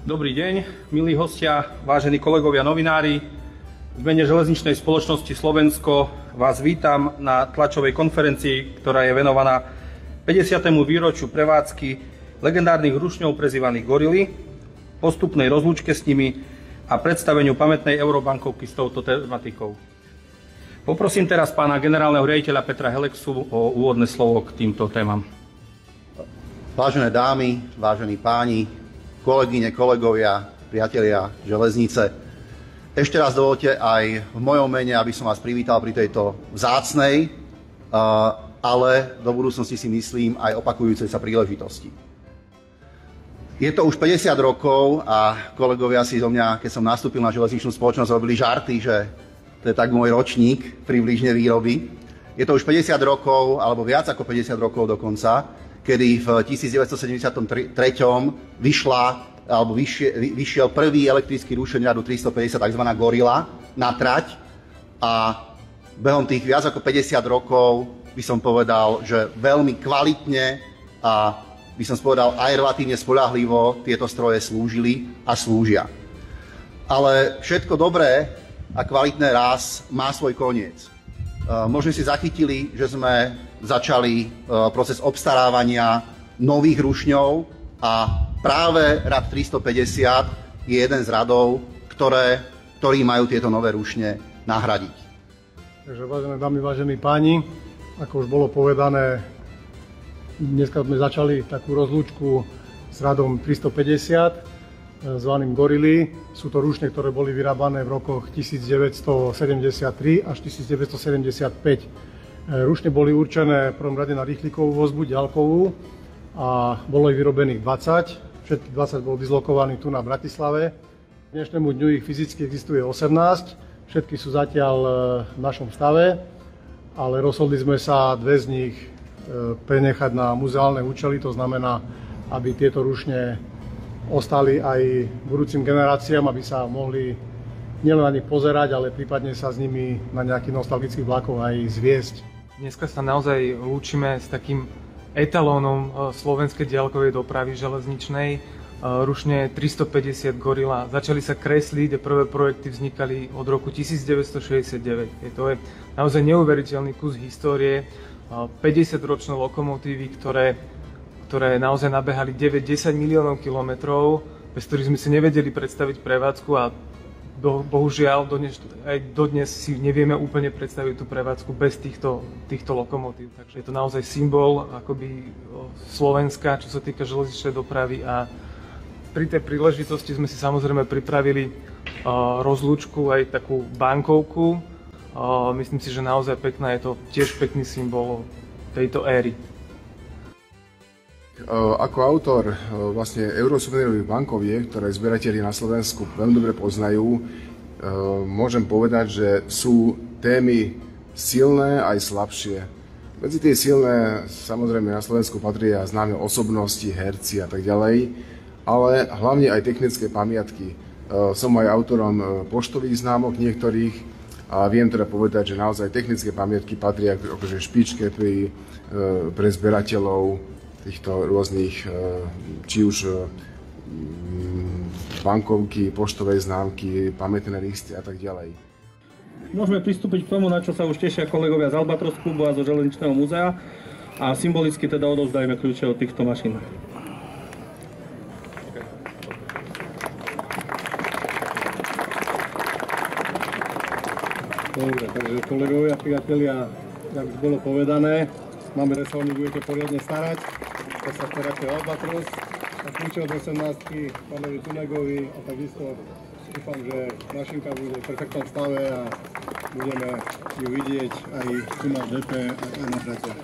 Dobrý deň, milí hostia, vážení kolegovia novinári. V mene Železničnej spoločnosti Slovensko vás vítam na tlačovej konferencii, ktorá je venovaná 50. výročiu prevádzky legendárnych rušňov prezývaných Gorily, postupnej rozlúčke s nimi a predstaveniu pamätnej eurobankovky s touto tematikou. Poprosím teraz pána generálneho riaditeľa Petra Helexu o úvodné slovo k týmto témam. Vážené dámy, vážení páni, kolegyne, kolegovia, priatelia železnice, ešte raz dovolte aj v mojom mene, aby som vás privítal pri tejto vzácnej, ale do budúcnosti si myslím aj opakujúcej sa príležitosti. Je to už 50 rokov a kolegovia si zo mňa, keď som nastúpil na železničnú spoločnosť, robili žarty, že to je tak môj ročník približne výroby. Je to už 50 rokov, alebo viac ako 50 rokov dokonca, kedy v 1973 vyšiel prvý elektrický rušeň radu 350, tzv. Gorila, na trať. A behom tých viac ako 50 rokov by som povedal, že veľmi kvalitne a by som povedal aj relatívne spoľahlivo tieto stroje slúžili a slúžia. Ale všetko dobré a kvalitné raz má svoj koniec. Možno si zachytili, že sme začali proces obstarávania nových rušňov a práve rad 350 je jeden z radov, ktorí majú tieto nové rušne nahradiť. Takže vážené dámy, vážení páni, ako už bolo povedané, dneska sme začali takú rozlúčku s radom 350, zvaným Gorily. Sú to rušne, ktoré boli vyrábané v rokoch 1973 až 1975. Rušne boli určené v prvom rade na rýchlikovú vozbu, ďalkovú, a bolo ich vyrobených 20. Všetkých 20 bolo dislokovaných tu na Bratislave. K dnešnému dňu ich fyzicky existuje 18. Všetky sú zatiaľ v našom stave, ale rozhodli sme sa dve z nich prenechať na muzeálne účely, to znamená, aby tieto rušne ostali aj budúcim generáciám, aby sa mohli nielen na nich pozerať, ale prípadne sa s nimi na nejakých nostalgických vlakoch aj zviesť. Dneska sa naozaj lúčime s takým etalónom slovenskej diaľkovej dopravy železničnej, rušne 350 Gorila. Začali sa kresliť a prvé projekty vznikali od roku 1969. To je naozaj neuveriteľný kus histórie. 50-ročné lokomotívy, ktoré naozaj nabehali 9-10 miliónov kilometrov, bez ktorých sme si nevedeli predstaviť prevádzku a bohužiaľ aj dodnes si nevieme úplne predstaviť tú prevádzku bez týchto lokomotív. Takže je to naozaj symbol akoby Slovenska, čo sa týka železničnej dopravy, a pri tej príležitosti sme si samozrejme pripravili rozlúčku aj takú bankovku. Myslím si, že naozaj pekná, je to tiež pekný symbol tejto éry. Ako autor vlastne eurosuvenirových bankoviek, ktoré zberatelia na Slovensku veľmi dobre poznajú, môžem povedať, že sú témy silné aj slabšie. Medzi tie silné samozrejme na Slovensku patria známe osobnosti, herci a tak ďalej, ale hlavne aj technické pamiatky. Som aj autorom poštových známok niektorých a viem teda povedať, že naozaj technické pamiatky patria akože špičke pre zberateľov týchto rôznych, či už bankovky, poštové známky, pamätné listy a tak ďalej. Môžeme pristúpiť k tomu, na čo sa už tešia kolegovia z Albatros klubu a zo Železničného múzea, a symbolicky teda odovzdajme kľúče od týchto mašín. Dobre, takže kolegovia, priatelia, jak už bolo povedané, máme resovník, budete poriadne starať. Tak sa staráte Albatros a kľúče od 18-ky pánovi Tunegovi, a takisto dúfam, že mašinka bude v perfektnom stave a budeme ju vidieť aj tu na DP, aj na tratiach.